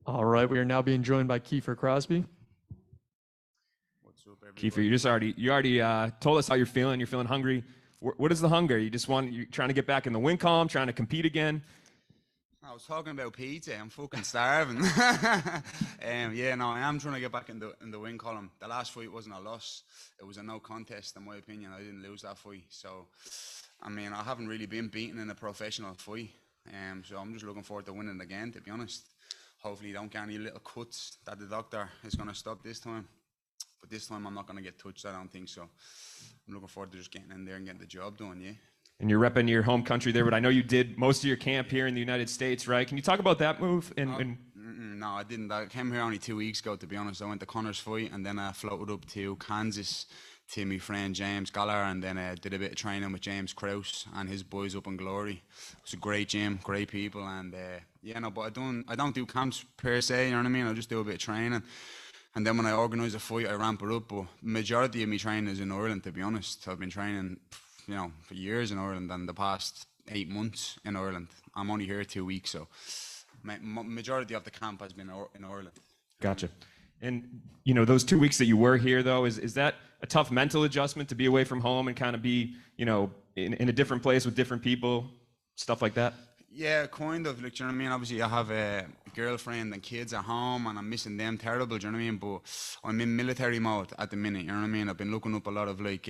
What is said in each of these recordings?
All right, we are now being joined by Kiefer Crosbie. What's up, Kiefer, everybody? you already told us how you're feeling. You're feeling hungry. What is the hunger? You trying to get back in the win column, trying to compete again? I was talking about pizza. I'm fucking starving. Yeah, no, I am trying to get back in the win column. The last fight wasn't a loss. It was a no contest, in my opinion. I didn't lose that fight. So, I mean, I haven't really been beaten in a professional fight. So I'm just looking forward to winning again, to be honest. Hopefully, don't get any little cuts that the doctor is going to stop this time. But this time, I'm not going to get touched. I don't think so. I'm looking forward to just getting in there and getting the job done, yeah. And you're repping your home country there, but I know you did most of your camp here in the United States, right? Can you talk about that move? No, I didn't. I came here only 2 weeks ago, to be honest. I went to Connor's fight and then I floated up to Kansas to my friend James Gallagher and then did a bit of training with James Krause and his boys up in Glory. It was a great gym, great people, and yeah, no, but I don't do camps per se, you know what I mean? I just do a bit of training. And then when I organise a fight, I ramp it up. But majority of me training is in Ireland, to be honest. I've been training, for years in Ireland, and the past 8 months in Ireland. I'm only here 2 weeks, so majority of the camp has been in Ireland. Gotcha. And those 2 weeks that you were here, though, is that a tough mental adjustment to be away from home and kind of be, in a different place with different people, stuff like that? Yeah, kind of. Like, do you know what I mean? Obviously, I have a girlfriend and kids at home, and I'm missing them terrible. Do you know what I mean? But I'm in military mode at the minute. You know what I mean? I've been looking up a lot of like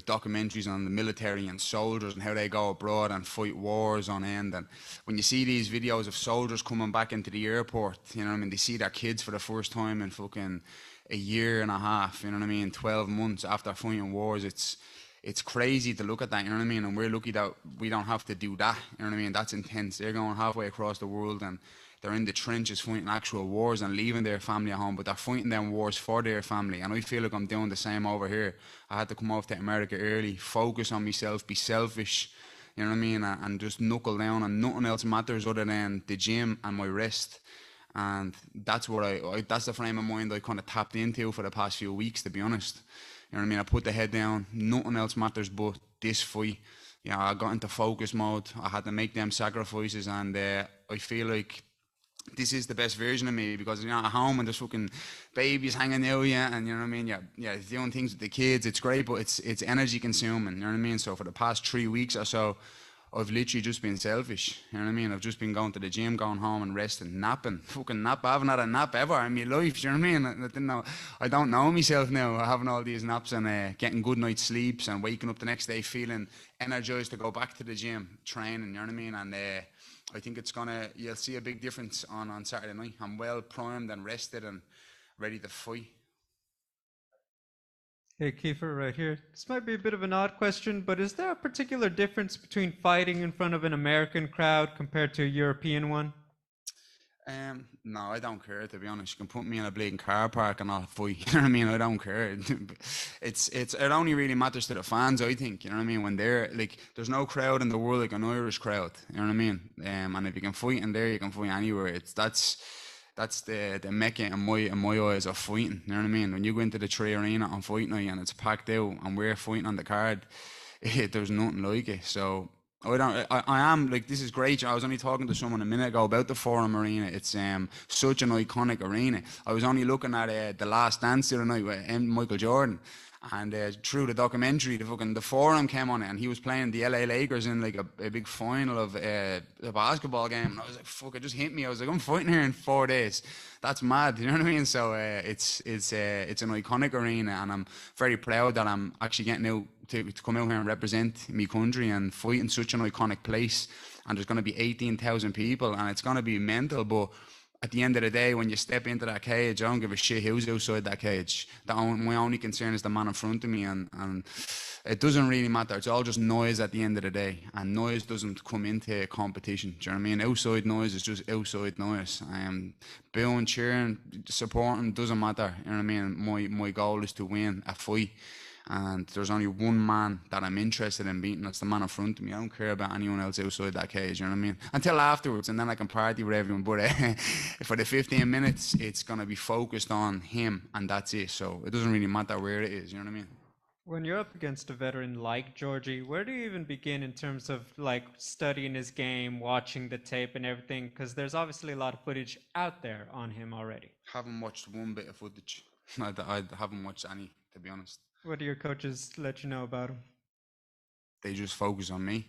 documentaries on the military and soldiers and how they go abroad and fight wars on end. And when you see these videos of soldiers coming back into the airport, you know what I mean? They see their kids for the first time in fucking a year and a half. You know what I mean? 12 months after fighting wars, it's crazy to look at that, you know what I mean? And we're lucky that we don't have to do that, you know what I mean? That's intense. They're going halfway across the world and they're in the trenches fighting actual wars and leaving their family at home, but they're fighting them wars for their family. And I feel like I'm doing the same over here. I had to come off to America early, focus on myself, be selfish, you know what I mean? And just knuckle down, and nothing else matters other than the gym and my rest. And that's what that's the frame of mind I kind of tapped into for the past few weeks, to be honest. You know what I mean? I put the head down. Nothing else matters but this fight. I got into focus mode. I had to make them sacrifices, and I feel like this is the best version of me because at home and there's fucking babies hanging out, yeah, and you know what I mean? Yeah, doing things with the kids. It's great, but it's energy consuming. You know what I mean? So for the past 3 weeks or so, I've literally just been selfish, you know what I mean? I've just been going to the gym, going home and resting, napping, fucking nap. I haven't had a nap ever in my life, you know what I mean? I don't know myself now, having all these naps and getting good night's sleeps and waking up the next day feeling energized to go back to the gym, training, you know what I mean? And I think you'll see a big difference on Saturday night. I'm well primed and rested and ready to fight. Hey, Kiefer, right here. This might be a bit of an odd question, but is there a particular difference between fighting in front of an American crowd compared to a European one? No, I don't care, to be honest. You can put me in a bleeding car park and I'll fight. You know what I mean? I don't care. It only really matters to the fans, I think. You know what I mean? When they're like, there's no crowd in the world like an Irish crowd. You know what I mean? And if you can fight in there, you can fight anywhere. That's the mecca in my eyes of fighting. You know what I mean? When you go into the Tree Arena on fight night and it's packed out and we're fighting on the card, there's nothing like it. So I am like, this is great. I was only talking to someone a minute ago about the Forum Arena. It's such an iconic arena. I was only looking at The Last Dance the other night with Michael Jordan. And through the documentary, the Forum came on it, and he was playing the LA Lakers in like a big final of a basketball game. And I was like, fuck, it just hit me. I was like, I'm fighting here in 4 days. That's mad, you know what I mean? So it's an iconic arena, and I'm very proud that I'm actually getting out to come out here and represent my country and fight in such an iconic place. And there's going to be 18,000 people, and it's going to be mental, but at the end of the day, when you step into that cage, I don't give a shit who's outside that cage. My only concern is the man in front of me, and it doesn't really matter. It's all just noise at the end of the day, and noise doesn't come into competition. Do you know what I mean? Outside noise is just outside noise. I am booing, cheering, supporting, doesn't matter. You know what I mean? My goal is to win a fight. And there's only one man that I'm interested in beating. That's the man in front of me. I don't care about anyone else outside that cage, you know what I mean? Until afterwards, and then I can party with everyone. But for the 15 minutes, it's going to be focused on him, and that's it. So it doesn't really matter where it is, you know what I mean? When you're up against a veteran like Georgie, where do you even begin in terms of like studying his game, watching the tape and everything? Because there's obviously a lot of footage out there on him already. Haven't watched one bit of footage. I haven't watched any, to be honest. What do your coaches let you know about him? They just focus on me.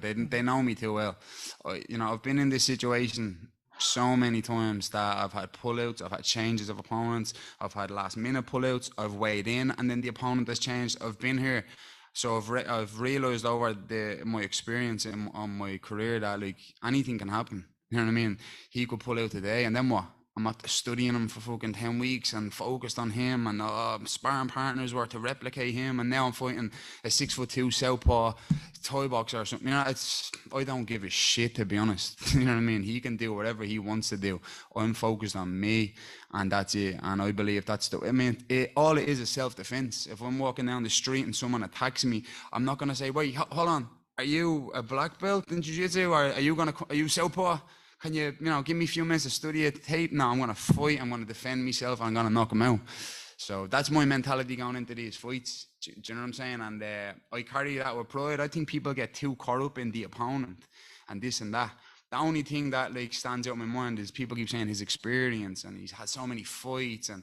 They know me too well. I've been in this situation so many times that I've had pullouts, I've had changes of opponents, I've had last minute pullouts, I've weighed in and then the opponent has changed. I've been here, so I've realised over my experience on my career that like anything can happen. You know what I mean? He could pull out today, and then what? I'm at studying him for fucking 10 weeks and focused on him, and sparring partners were to replicate him, and now I'm fighting a 6'2" southpaw Thai boxer or something. I don't give a shit, to be honest. You know what I mean? He can do whatever he wants to do. I'm focused on me, and that's it. And I believe that's all it is self-defense. If I'm walking down the street and someone attacks me, I'm not gonna say, wait, hold on, are you a black belt in jiu-jitsu, or are you southpaw? Can you give me a few minutes to study a tape? No, I'm going to fight. I'm going to defend myself. I'm going to knock him out. So that's my mentality going into these fights. Do you know what I'm saying? And I carry that with pride. I think people get too caught up in the opponent and this and that. The only thing that like stands out in my mind is people keep saying his experience, and he's had so many fights, and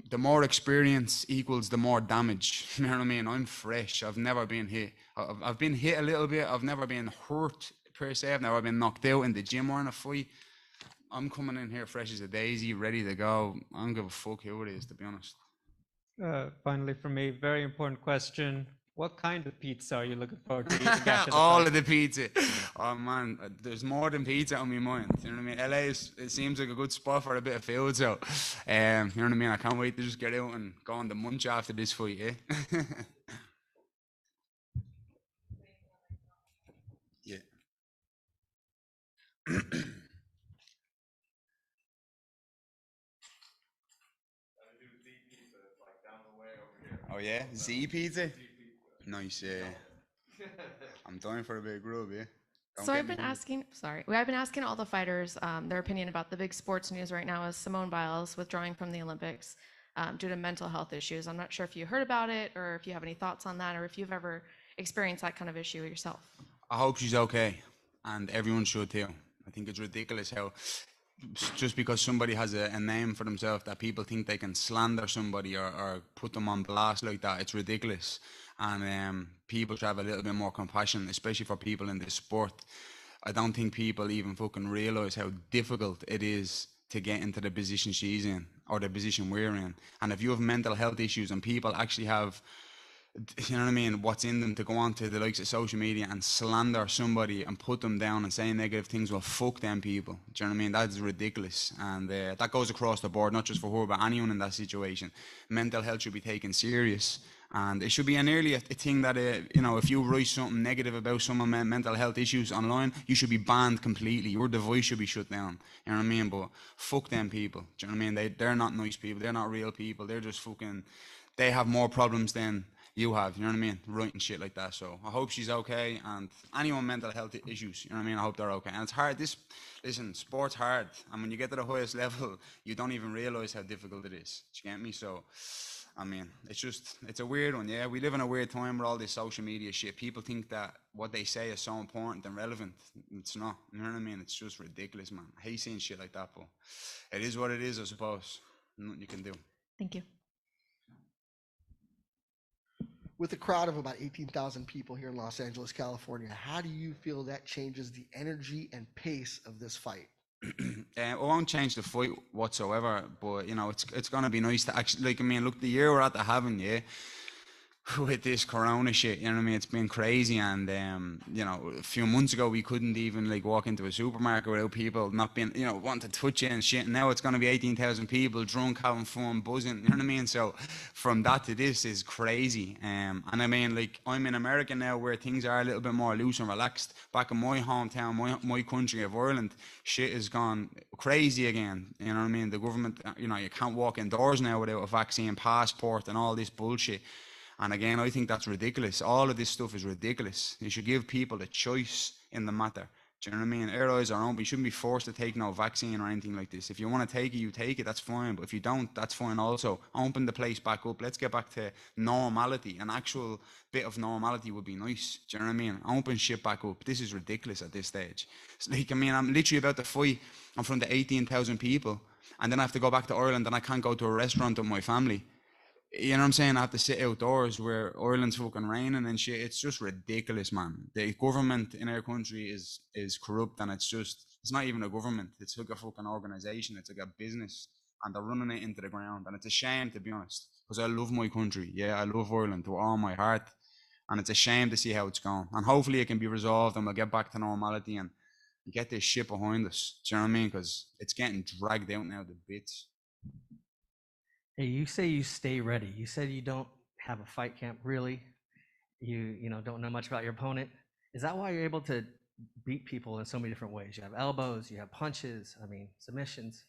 the more experience equals the more damage. You know what I mean? I'm fresh. I've never been hit. I've been hit a little bit. I've never been hurt per se. I've never been knocked out in the gym or in a fight. I'm coming in here fresh as a daisy, ready to go. I don't give a fuck who it is, to be honest. Finally, for me, very important question. What kind of pizza are you looking forward to eating after the All fight? of the pizza. Oh man, there's more than pizza on my mind. You know what I mean? LA it seems like a good spot for a bit of food, so you know what I mean? I can't wait to just get out and go on the munch after this fight, eh? Yeah. Oh yeah, Z pizza. Nice. I'm dying for a bit of grub, yeah. Don't So get I've me been hungry. I've been asking all the fighters their opinion about the big sports news right now is Simone Biles withdrawing from the Olympics due to mental health issues. I'm not sure if you heard about it or if you have any thoughts on that or if you've ever experienced that kind of issue yourself. I hope she's okay, and everyone should too. I think it's ridiculous how just because somebody has a name for themselves that people think they can slander somebody or put them on blast like that. It's ridiculous, and people should have a little bit more compassion, especially for people in this sport. I don't think people even fucking realize how difficult it is to get into the position she's in or the position we're in. And if you have mental health issues and people actually have, you know what I mean, what's in them to go on to the likes of social media and slander somebody and put them down and say negative things, well, fuck them people. Do you know what I mean? That's ridiculous. And that goes across the board, not just for her, but anyone in that situation. Mental health should be taken serious. And it should be nearly a thing that, if you write something negative about someone's mental health issues online, you should be banned completely. Your device should be shut down. You know what I mean? But fuck them people. Do you know what I mean? They're not nice people. They're not real people. They're just fucking, they have more problems than you have, you know what I mean? Writing shit like that. So I hope she's okay, and anyone mental health issues, you know what I mean? I hope they're okay. And it's hard. Listen, sport's hard. And when you get to the highest level, you don't even realize how difficult it is. Do you get me? So, I mean, it's a weird one, yeah? We live in a weird time with all this social media shit. People think that what they say is so important and relevant. It's not, you know what I mean? It's just ridiculous, man. I hate seeing shit like that, but it is what it is, I suppose. Nothing you can do. Thank you. With a crowd of about 18,000 people here in Los Angeles, California, how do you feel that changes the energy and pace of this fight? It won't change the fight whatsoever, but it's gonna be nice to actually, like, I mean, look, the year we're at the having, yeah, with this corona shit, you know what I mean? It's been crazy, and a few months ago we couldn't even like walk into a supermarket without people not being, wanting to touch you and shit. And now it's gonna be 18,000 people drunk, having fun, buzzing. You know what I mean? So from that to this is crazy. And I mean, like, I'm in America now where things are a little bit more loose and relaxed. Back in my hometown, my country of Ireland, shit has gone crazy again. You know what I mean? The government, you can't walk indoors now without a vaccine passport and all this bullshit. And again, I think that's ridiculous. All of this stuff is ridiculous. You should give people a choice in the matter. Do you know what I mean? Our eyes are open. You shouldn't be forced to take no vaccine or anything like this. If you want to take it, you take it. That's fine. But if you don't, that's fine also. Open the place back up. Let's get back to normality. An actual bit of normality would be nice. Do you know what I mean? Open shit back up. This is ridiculous at this stage. It's like, I mean, I'm literally about to fight in front of 18,000 people. And then I have to go back to Ireland and I can't go to a restaurant with my family. You know what I'm saying? I have to sit outdoors where Ireland's fucking raining and shit. It's just ridiculous, man. The government in our country is corrupt, and it's not even a government. It's like a fucking organization. It's like a business, and they're running it into the ground. And it's a shame, to be honest, because I love my country. Yeah, I love Ireland with all my heart, and it's a shame to see how it's going. And hopefully it can be resolved, and we'll get back to normality and get this shit behind us. Do you know what I mean? Because it's getting dragged out now to bits. Hey, you say you stay ready. You said you don't have a fight camp really. You know don't know much about your opponent. Is that why you're able to beat people in so many different ways? You have elbows, you have punches, I mean submissions.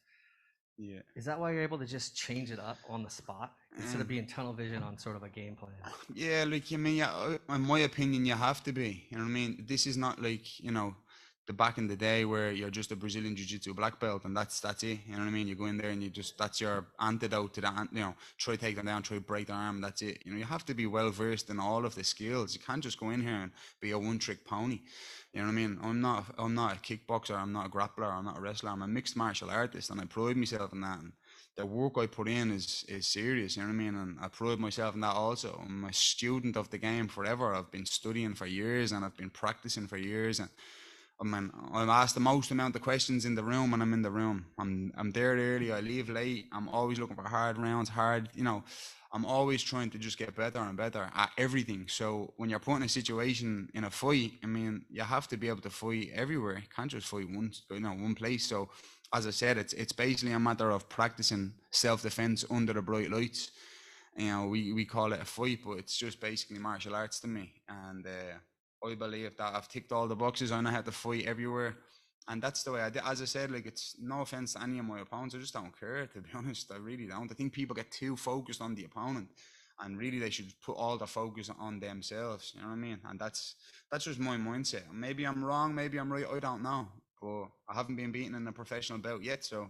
Yeah. Is that why you're able to just change it up on the spot instead of being tunnel vision on sort of a game plan? Yeah, like, I mean, yeah, in my opinion, you have to be. You know what I mean? This is not like, you know, the back in the day where you're just a Brazilian Jiu-Jitsu black belt and that's it. You know what I mean? You go in there and that's your antidote to that. You know, try take them down, try break their arm. That's it. You know, you have to be well versed in all of the skills. You can't just go in here and be a one-trick pony. You know what I mean? I'm not a kickboxer. I'm not a grappler. I'm not a wrestler. I'm a mixed martial artist, and I pride myself in that. And the work I put in is serious. You know what I mean? And I pride myself in that also. I'm a student of the game forever. I've been studying for years and I've been practicing for years. And I mean, I'm asked the most amount of questions in the room when I'm in the room. I'm there early, I leave late. I'm always looking for hard rounds, you know, I'm always trying to just get better and better at everything. So when you're put in a situation in a fight, I mean, you have to be able to fight everywhere. You can't just fight one place. So as I said, it's basically a matter of practicing self-defense under the bright lights. You know, we call it a fight, but it's just basically martial arts to me. And I believe that I've ticked all the boxes. I know how to fight everywhere, and that's the way I did. As I said, like, it's no offense to any of my opponents. I just don't care, to be honest. I really don't. I think people get too focused on the opponent, and really they should put all the focus on themselves. You know what I mean? And that's just my mindset. Maybe I'm wrong. Maybe I'm right. I don't know. But I haven't been beaten in a professional bout yet, so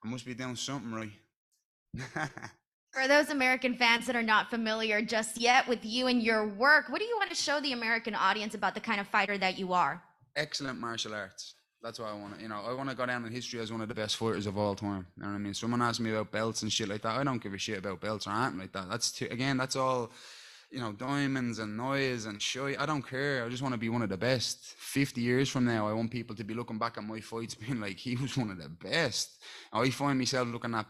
I must be doing something right. For those American fans that are not familiar just yet with you and your work, what do you want to show the American audience about the kind of fighter that you are? Excellent martial arts. That's what I want to, I want to go down in history as one of the best fighters of all time. You know what I mean? Someone asked me about belts and shit like that. I don't give a shit about belts or anything like that. That's all, diamonds and noise and show. I don't care. I just want to be one of the best. 50 years from now, I want people to be looking back at my fights being like, he was one of the best. I find myself looking at,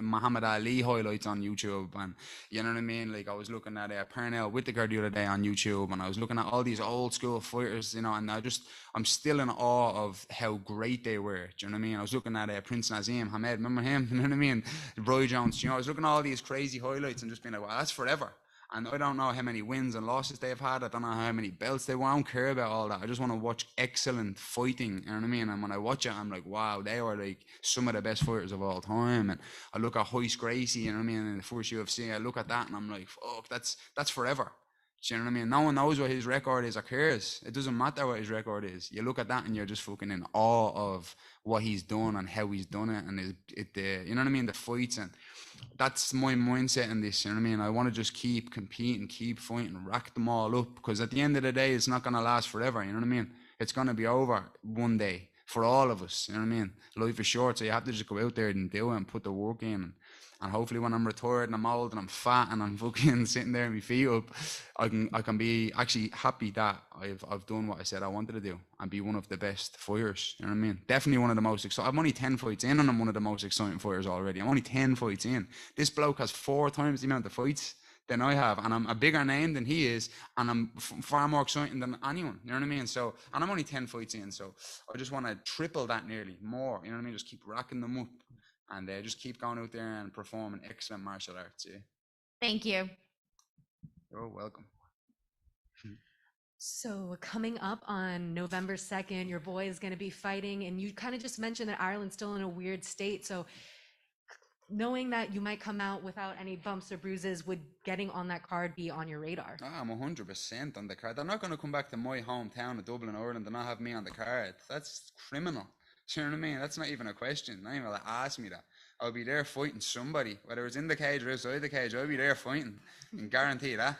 Muhammad Ali highlights on YouTube, and you know what I mean? Like, I was looking at Pernell Whitaker the other day on YouTube, and I was looking at all these old school fighters, and I'm still in awe of how great they were. Do you know what I mean? I was looking at Prince Nazim Hamed, remember him? You know what I mean? Roy Jones, I was looking at all these crazy highlights and just being like, wow, that's forever. And I don't know how many wins and losses they've had. I don't know how many belts they won. I don't care about all that. I just want to watch excellent fighting. You know what I mean? And when I watch it, I'm like, wow, they are like some of the best fighters of all time. And I look at Royce Gracie, you know what I mean? In the first UFC, I look at that and I'm like, fuck, that's forever. Do you know what I mean? No one knows what his record is or cares. It doesn't matter what his record is. You look at that and you're just fucking in awe of what he's done and how he's done it. And you know what I mean? The fights, and that's my mindset in this. You know what I mean? I want to just keep competing, keep fighting, rack them all up, because at the end of the day, it's not going to last forever. You know what I mean? It's going to be over one day for all of us. You know what I mean? Life is short, so you have to just go out there and do it and put the work in. And hopefully when I'm retired and I'm old and I'm fat and I'm fucking sitting there with my feet up, I can be actually happy that I've done what I said I wanted to do and be one of the best fighters. You know what I mean? Definitely one of the most exciting. I'm only 10 fights in and I'm one of the most exciting fighters already. I'm only 10 fights in. This bloke has 4 times the amount of fights than I have, and I'm a bigger name than he is, and I'm far more exciting than anyone. You know what I mean? So, and I'm only 10 fights in, so I just want to triple that, nearly more. You know what I mean? Just keep racking them up. And just keep going out there and performing excellent martial arts. Yeah. Thank you. You're welcome. So coming up on November 2nd, your boy is going to be fighting, and you kind of just mentioned that Ireland's still in a weird state. So knowing that you might come out without any bumps or bruises, would getting on that card be on your radar? I'm 100% on the card. They're not going to come back to my hometown of Dublin, Ireland, and not have me on the card. That's criminal. Do you know what I mean? That's not even a question. Not even going to ask me that. I'll be there fighting somebody, whether it's in the cage or outside the cage. I'll be there fighting. I can guarantee that.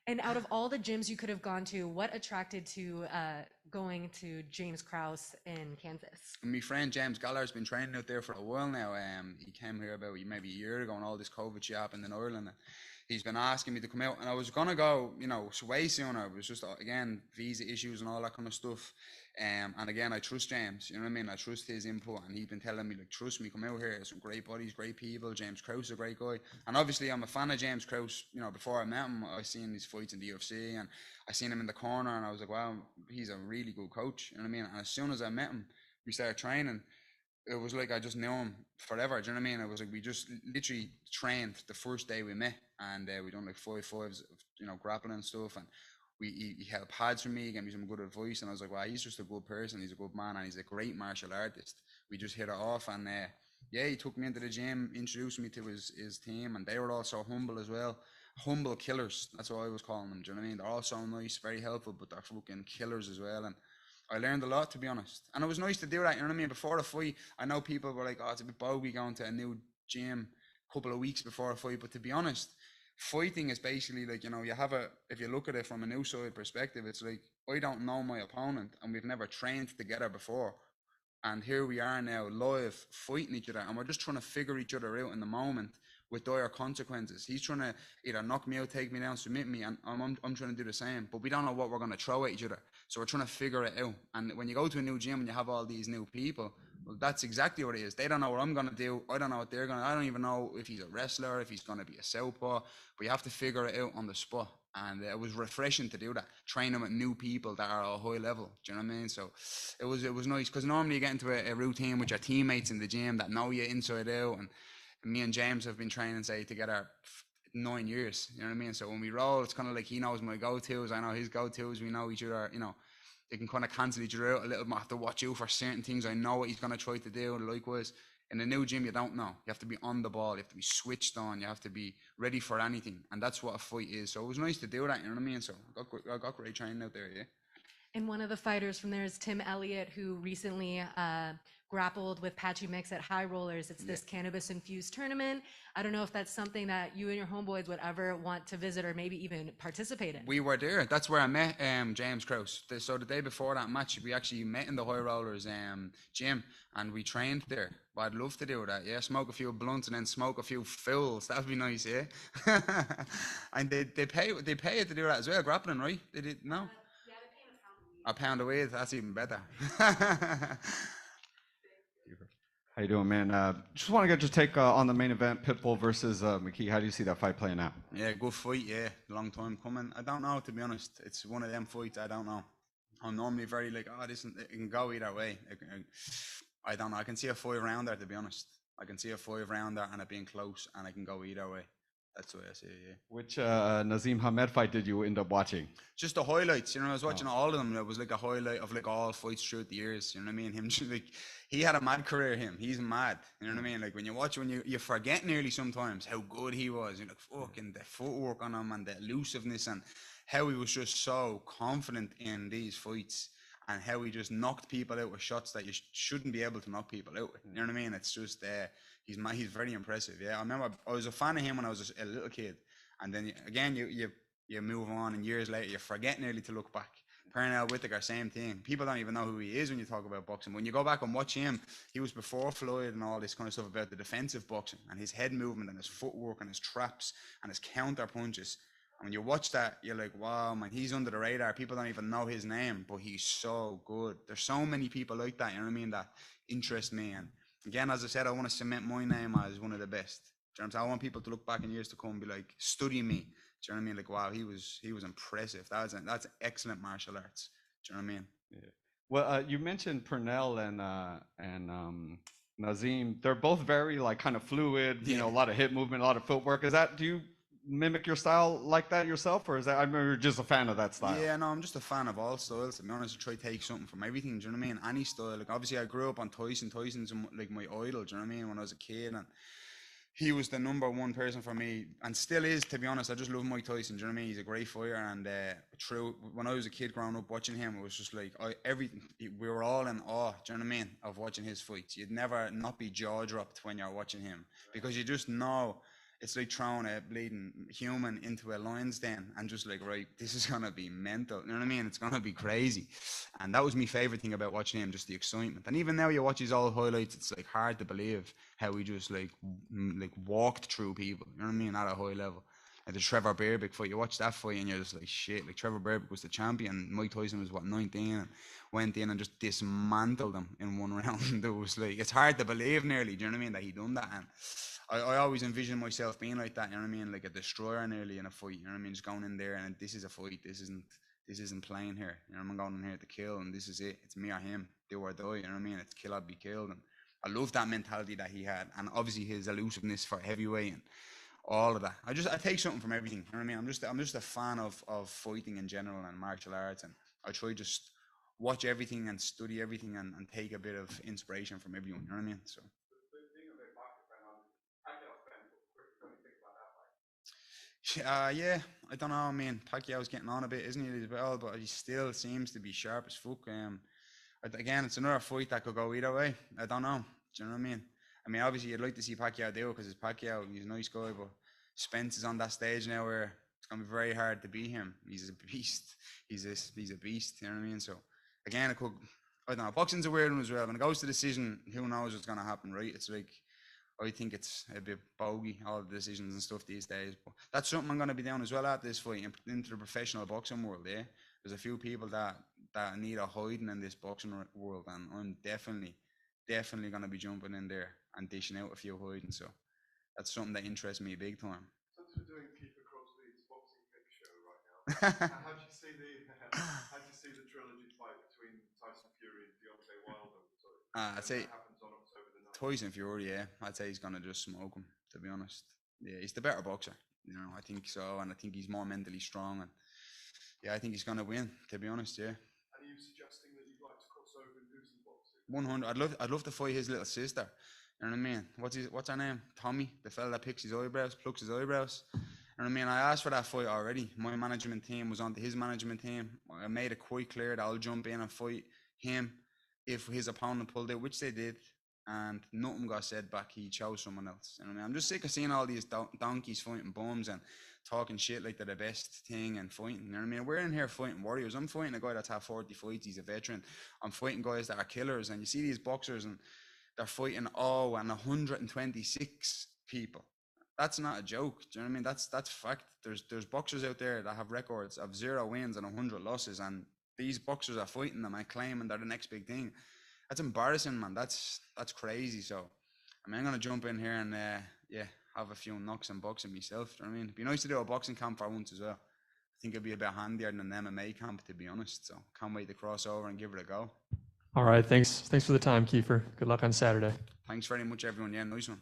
And out of all the gyms you could have gone to, what attracted to going to James Krause in Kansas? My friend James Gallar's been training out there for a while now. He came here about maybe a year ago, and all this COVID shit happened in Ireland. And he's been asking me to come out, and I was gonna go, way sooner. It was just again visa issues and all that kind of stuff. And again, I trust James. You know what I mean? I trust his input, and he's been telling me, like, trust me, come out here. There's some great bodies, great people. James Krause is a great guy, and obviously I'm a fan of James Krause. Before I met him, I seen his fights in the UFC, and I seen him in the corner, and I was like, wow, he's a really good coach. You know what I mean? And as soon as I met him, we started training. It was like I just knew him forever. Do you know what I mean? It was like we just literally trained the first day we met, and we done like 5-5s, grappling and stuff, and he held pads for me, gave me some good advice, and I was like, wow, he's just a good person, he's a good man, and he's a great martial artist. We just hit it off, and he took me into the gym, introduced me to his team, and they were all so humble as well. Humble killers, that's what I was calling them. Do you know what I mean? They're all so nice, very helpful, but they're fucking killers as well. And I learned a lot, to be honest, and it was nice to do that. You know what I mean? Before the fight, I know people were like, oh, it's a bit bogey going to a new gym a couple of weeks before a fight, but to be honest, fighting is basically like, if you look at it from an outside perspective, it's like, I don't know my opponent, and we've never trained together before, and here we are now live fighting each other, and we're just trying to figure each other out in the moment with dire consequences. He's trying to either knock me out, take me down, submit me, and I'm trying to do the same, but we don't know what we're going to throw at each other, so we're trying to figure it out. And when you go to a new gym and you have all these new people, well, that's exactly what it is. They don't know what I'm going to do. I don't know what they're going to. I don't even know if he's a wrestler, if he's going to be a southpaw, but you have to figure it out on the spot. And it was refreshing to do that, training with new people that are at a high level. Do you know what I mean? So it was nice, because normally you get into a routine with your teammates in the gym that know you inside out. And me and James have been training, say, together 9 years. You know what I mean? So when we roll, it's kind of like he knows my go-tos, I know his go-tos. We know each other. They can kind of cancel each other out a little bit. I have to watch out for certain things. I know what he's going to try to do. Likewise, in a new gym, you don't know. You have to be on the ball. You have to be switched on. You have to be ready for anything. And that's what a fight is. So it was nice to do that. You know what I mean? So I got great training out there, yeah. And one of the fighters from there is Tim Elliott, who recently grappled with Patchy Mix at High Rollers. It's this cannabis-infused tournament. I don't know if that's something that you and your homeboys would ever want to visit or maybe even participate in. We were there. That's where I met James Krause. So the day before that match, we actually met in the High Rollers gym, and we trained there. But I'd love to do that, yeah. Smoke a few blunts and then smoke a few fouls. That'd be nice, yeah. And they pay you to do that as well, grappling, right? They did, no? Yeah, they pay a pound a week, that's even better. How you doing, man? Just want to get your take on the main event, Pitbull versus McKee. How do you see that fight playing out? Yeah, good fight, yeah. Long time coming. I don't know, to be honest. It's one of them fights, I don't know. I'm normally very like, it can go either way. I don't know. I can see a 5-rounder, to be honest. I can see a 5-rounder and it being close, and I can go either way. That's the way I see it, yeah. Which Nazim Hamed fight did you end up watching? Just the highlights, I was watching all of them. It was like a highlight of like all fights throughout the years, you know what I mean? Him, like, he had a mad career, he's mad, you know what I mean? Like when you watch, you forget nearly sometimes how good he was, you're like, fucking the footwork on him and the elusiveness, and how he was just so confident in these fights, and how he just knocked people out with shots that you shouldn't be able to knock people out with, you know what I mean? It's just, he's very impressive, yeah. I remember I was a fan of him when I was a little kid, and then again you move on, and years later you forget nearly to look back. Pernell Whitaker, same thing. People don't even know who he is when you talk about boxing. When you go back and watch him, he was before Floyd and all this kind of stuff about the defensive boxing and his head movement and his footwork and his traps and his counter punches. And when you watch that, you're like, wow, man, he's under the radar. People don't even know his name, but he's so good. There's so many people like that, you know what I mean, that interest me. And again, as I said, I want to cement my name as one of the best. Do you know what I'm saying? I want people to look back in years to come and be like, study me. Do you know what I mean? Like, wow, he was impressive. That's excellent martial arts. Do you know what I mean? Yeah. Well, you mentioned Pernell and Nazim. They're both very like kind of fluid. You know, a lot of hip movement, a lot of footwork. Do you mimic your style like that yourself, or is that, I mean, you're just a fan of that style? Yeah, no, I'm just a fan of all styles. To be honest, I try to take something from everything. Do you know what I mean? Any style. Like obviously, I grew up on Tyson. Tyson's like my idol. Do you know what I mean? When I was a kid, and he was the number one person for me, and still is. To be honest, I just love Mike Tyson. Do you know what I mean? He's a great fighter, and true. When I was a kid growing up watching him, it was just like we were all in awe. Do you know what I mean? Of watching his fights, you'd never not be jaw dropped when you're watching him because you just know. It's like throwing a bleeding human into a lion's den and just like, right, this is going to be mental. You know what I mean? It's going to be crazy. And that was my favorite thing about watching him, just the excitement. And even now you watch his old highlights, it's like hard to believe how he just like walked through people. You know what I mean? At a high level. Like the Trevor Berbick fight, you watch that fight and you're just like, shit. Like Trevor Berbick was the champion. Mike Tyson was, 19 and went in and just dismantled him in one round. It was like, it's hard to believe nearly, do you know what I mean, that he done that. And I always envision myself being like that, you know what I mean? Like a destroyer nearly in a fight, you know what I mean? Just going in there and this is a fight. This isn't playing here. You know, I'm going in here to kill and this is it. It's me or him. Do or die, you know what I mean? It's kill or be killed. And I love that mentality that he had. And obviously his elusiveness for heavyweight and all of that. I take something from everything. You know what I mean? I'm just a fan of fighting in general and martial arts, and I try just watch everything and study everything and take a bit of inspiration from everyone. You know what I mean? So. Yeah, I don't know. I mean, Pacquiao's getting on a bit, isn't he, as well? But he still seems to be sharp as fuck. Again, it's another fight that could go either way. I don't know. Do you know what I mean? I mean, obviously, you'd like to see Pacquiao do it because it's Pacquiao. He's a nice guy, but Spence is on that stage now where it's going to be very hard to beat him. He's a beast. He's a beast. You know what I mean? So, again, it could. I don't know. Boxing's a weird one as well. When it goes to decision, who knows what's going to happen, right? It's like, I think it's a bit bogey, all the decisions and stuff these days. But that's something I'm going to be doing as well at this fight, into the professional boxing world, yeah? There's a few people that need a hiding in this boxing world, and I'm definitely going to be jumping in there and dishing out a few hiding. So that's something that interests me big time. Since we're doing Kiefer Crosbie's boxing mix show right now, how do you see the trilogy fight between Tyson Fury and Deontay Wilder? I'd say that happens on October the 9th. Tyson Fury, yeah. I'd say he's gonna just smoke him. To be honest, yeah, he's the better boxer. You know, I think so, and I think he's more mentally strong. And yeah, I think he's gonna win. To be honest, yeah. And are you suggesting that you'd like to cross over and do some boxing? 100. I'd love to fight his little sister. You know what I mean? What's her name? Tommy, the fella that plucks his eyebrows. You know what I mean? I asked for that fight already. My management team was on to his management team. I made it quite clear that I'll jump in and fight him if his opponent pulled out, which they did, and nothing got said back. He chose someone else. You know what I mean? I'm just sick of seeing all these donkeys fighting bums and talking shit like they're the best thing and fighting. You know what I mean? We're in here fighting warriors. I'm fighting a guy that's had 40 fights. He's a veteran. I'm fighting guys that are killers. And you see these boxers and they're fighting and 126 people. That's not a joke. Do you know what I mean? That's fact. There's boxers out there that have records of 0 wins and 100 losses, and these boxers are fighting them and claiming they're the next big thing. That's embarrassing, man. That's crazy. So, I mean, I'm gonna jump in here and have a few knocks and boxing myself. Do you know what I mean? It'd be nice to do a boxing camp for once as well. I think it'd be a bit handier than an MMA camp, to be honest. So, can't wait to cross over and give it a go. All right. Thanks for the time, Kiefer. Good luck on Saturday. Thanks very much, everyone. Yeah, nice one.